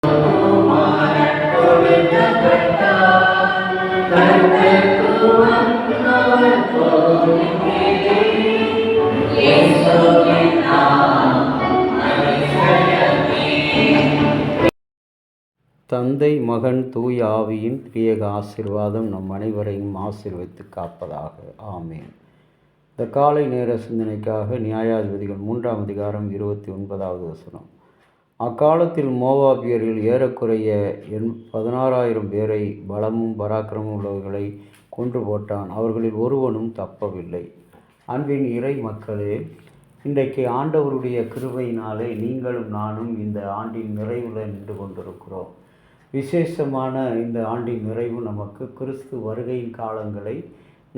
தந்தை, மகன், தூய ஆவியின் திரியேக ஆசீர்வாதம் நம் அனைவரையும் ஆசீர்வதித்து காப்பதாக. ஆமேன். இந்த காலை நேர சிந்தனைக்காக நியாயாதிபதிகள் 3ஆம் அதிகாரம் 29வது வசனம். அக்காலத்தில் மோவாபியரில் ஏறக்குறைய 16,000 பேரை பலமும் பராக்கிரமும் உள்ளவர்களை கொன்று போட்டான். அவர்களில் ஒருவனும் தப்பவில்லை. அன்பின் இறை மக்களே, இன்றைக்கு ஆண்டவருடைய கிருபையினாலே நீங்களும் நானும் இந்த ஆண்டின் நிறைவில் நின்று கொண்டிருக்கிறோம். விசேஷமான இந்த ஆண்டின் நிறைவு நமக்கு கிறிஸ்து வருகையின் காலங்களை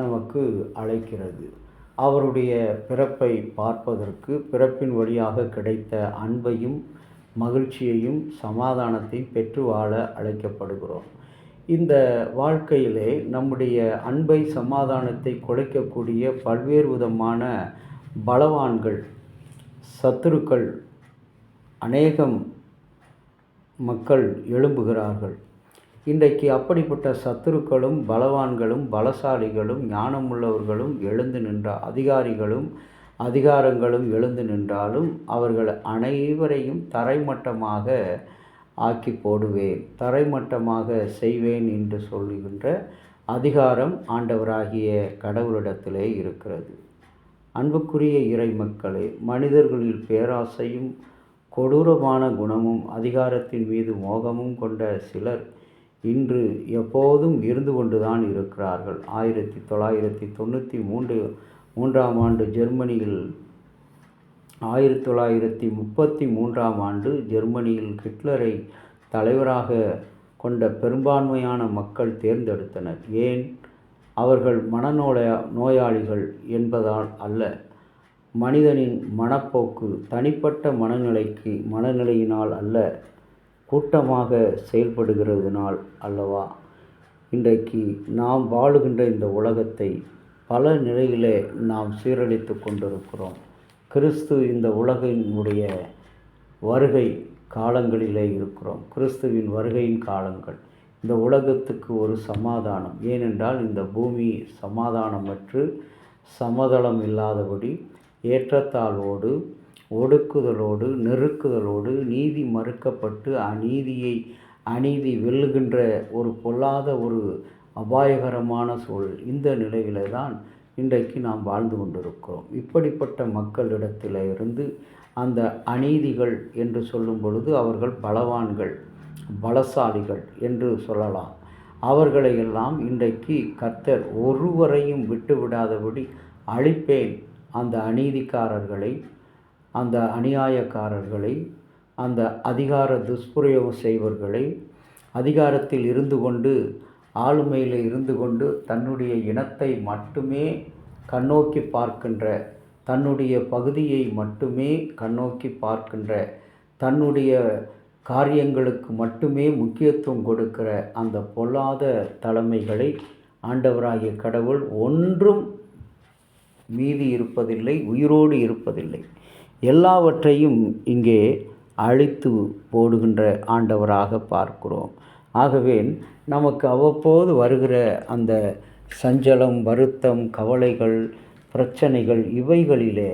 நமக்கு அழைக்கிறது. அவருடைய பிறப்பை பார்ப்பதற்கு பிறப்பின் வழியாக கிடைத்த அன்பையும் மகிழ்ச்சியையும் சமாதானத்தையும் பெற்று வாழ அழைக்கப்படுகிறோம். இந்த வாழ்க்கையிலே நம்முடைய அன்பை சமாதானத்தை குலைக்கக்கூடிய பல்வேறு விதமான பலவான்கள், சத்துருக்கள் அநேகம் மக்கள் எழும்புகிறார்கள். இன்றைக்கு அப்படிப்பட்ட சத்துருக்களும் பலவான்களும் பலசாலிகளும் ஞானமுள்ளவர்களும் எழுந்து நின்றால், அதிகாரங்களும் எழுந்து நின்றாலும் அவர்கள் அனைவரையும் தரைமட்டமாக ஆக்கி போடுவேன், தரைமட்டமாக செய்வேன் என்று சொல்லுகின்ற அதிகாரம் ஆண்டவராகிய கடவுளிடத்திலே இருக்கிறது. அன்புக்குரிய இறை மக்களே, மனிதர்களில் பேராசையும் கொடூரமான குணமும் அதிகாரத்தின் மீது மோகமும் கொண்ட சிலர் இன்று எப்போதும் இருந்து கொண்டுதான் இருக்கிறார்கள். 1993ஆம் ஆண்டு ஜெர்மனியில் 1933ஆம் ஆண்டு ஜெர்மனியில் ஹிட்லரை தலைவராக கொண்ட பெரும்பான்மையான மக்கள் தேர்ந்தெடுத்தனர். ஏன்? அவர்கள் நோயாளிகள் என்பதால் அல்ல, மனிதனின் மனப்போக்கு தனிப்பட்ட மனநிலையினால் அல்ல, கூட்டமாக செயல்படுகிறதுனால் அல்லவா? இன்றைக்கு நாம் வாழுகின்ற இந்த உலகத்தை பல நிலையிலே நாம் சீரழித்து கொண்டிருக்கிறோம். கிறிஸ்து இந்த உலகினுடைய வருகை காலங்களிலே இருக்கிறோம். கிறிஸ்துவின் வருகையின் காலங்கள். இந்த உலகத்துக்கு ஒரு சமாதானம். ஏனென்றால் இந்த பூமி சமாதானமற்று சமதளம் இல்லாதபடி ஏற்றத்தாழ்வோடு ஒடுக்குதலோடு நெருக்குதலோடு நீதி மறுக்கப்பட்டு அநீதி வெல்லுகின்ற ஒரு பொல்லாத ஒரு அபாயகரமான சூழல். இந்த நிலையில தான் இன்றைக்கு நாம் வாழ்ந்து கொண்டிருக்கிறோம். இப்படிப்பட்ட மக்களிடத்தில் இருந்து அந்த அநீதிகள் என்று சொல்லும் பொழுது அவர்கள் பலவான்கள், பலசாலிகள் என்று சொல்லலாம். அவர்களையெல்லாம் இன்றைக்கு கர்த்தர் ஒருவரையும் விட்டுவிடாதபடி அழிப்பேன். அந்த அநீதிக்காரர்களை, அந்த அநியாயக்காரர்களை, அந்த அதிகார துஷ்பிரயோகம் செய்வர்களை, அதிகாரத்தில் இருந்து கொண்டு ஆளுமையில் இருந்து கொண்டு தன்னுடைய இனத்தை மட்டுமே கண்ணோக்கி பார்க்கின்ற, தன்னுடைய பகுதியை மட்டுமே கண்ணோக்கி பார்க்கின்ற, தன்னுடைய காரியங்களுக்கு மட்டுமே முக்கியத்துவம் கொடுக்கிற அந்த பொல்லாத தலைமைகளை ஆண்டவராகிய கடவுள் ஒன்றும் மீதி இருப்பதில்லை, உயிரோடு இருப்பதில்லை. எல்லாவற்றையும் இங்கே அழித்து போடுகின்ற ஆண்டவராக பார்க்கிறோம். ஆகவே நமக்கு அவ்வப்போது வருகிற அந்த சஞ்சலம், வருத்தம், கவலைகள், பிரச்சனைகள் இவைகளிலே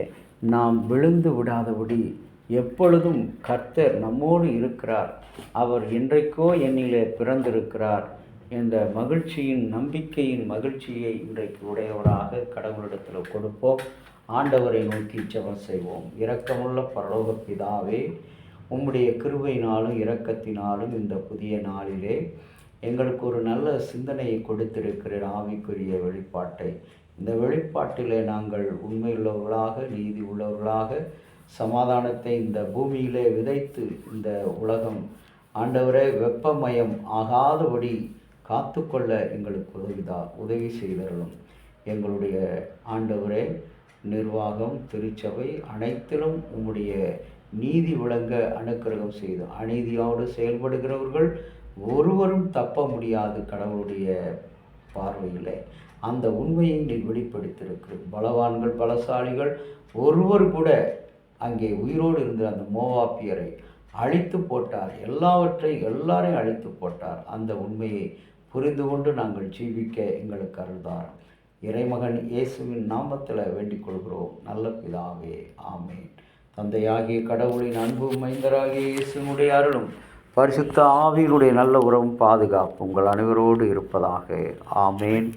நாம் விழுந்து விடாதபடி எப்பொழுதும் கர்த்தர் நம்மோடு இருக்கிறார், அவர் என்றைக்கோ என்னிலே பிறந்திருக்கிறார் என்ற மகிழ்ச்சியின், நம்பிக்கையின் மகிழ்ச்சியை இன்றைக்கு உடையவராக கடவுளிடத்தில் கொடுப்போம். ஆண்டவரை நோக்கி ஜெபம் செய்வோம். இரக்கமுள்ள பரலோக பிதாவே, உம்முடைய கிருபையினாலும் இரக்கத்தினாலும் இந்த புதிய நாளிலே எங்களுக்கு ஒரு நல்ல சிந்தனையை கொடுத்திருக்கிற ஆவிக்குரிய வெளிப்பாட்டை, இந்த வெளிப்பாட்டிலே நாங்கள் உண்மையுள்ளவர்களாக, நீதி உள்ளவர்களாக, சமாதானத்தை இந்த பூமியிலே விதைத்து இந்த உலகம் ஆண்டவரே வெப்பமயம் ஆகாதபடி காத்துக்கொள்ள எங்களுக்கு உதவி செய்தருளும். எங்களுடைய ஆண்டவரே, நிர்வாகம், திருச்சபை அனைத்திலும் உம்முடைய நீதி விளங்க அனுக்கிரகம் செய்து, அநீதியோடு செயல்படுகிறவர்கள் ஒருவரும் தப்ப முடியாது. கடவுளுடைய பார்வையில் அந்த உண்மையை நீ வெளிப்படுத்தியிருக்கு. பலவான்கள், பலசாலிகள் ஒருவர் கூட அங்கே உயிரோடு இருந்த அந்த மோவாபியரை அழித்து போட்டார். எல்லாரையும் அழித்து போட்டார். அந்த உண்மையை புரிந்து கொண்டு நாங்கள் ஜீவிக்க எங்களுக்கு அருள்தாரும். இறைமகன் இயேசுவின் நாமத்தில் வேண்டிக் கொள்கிறோம் நல்ல பிதாவே, ஆமேன். தந்தையாகிய கடவுளின் அன்பும் மைந்தராகிய இயேசுனுடைய அருளும் பரிசுத்த ஆவியினுடைய நல்ல உறவும் பாதுகாப்பு உங்கள் அனைவரோடு இருப்பதாக. ஆமேன்.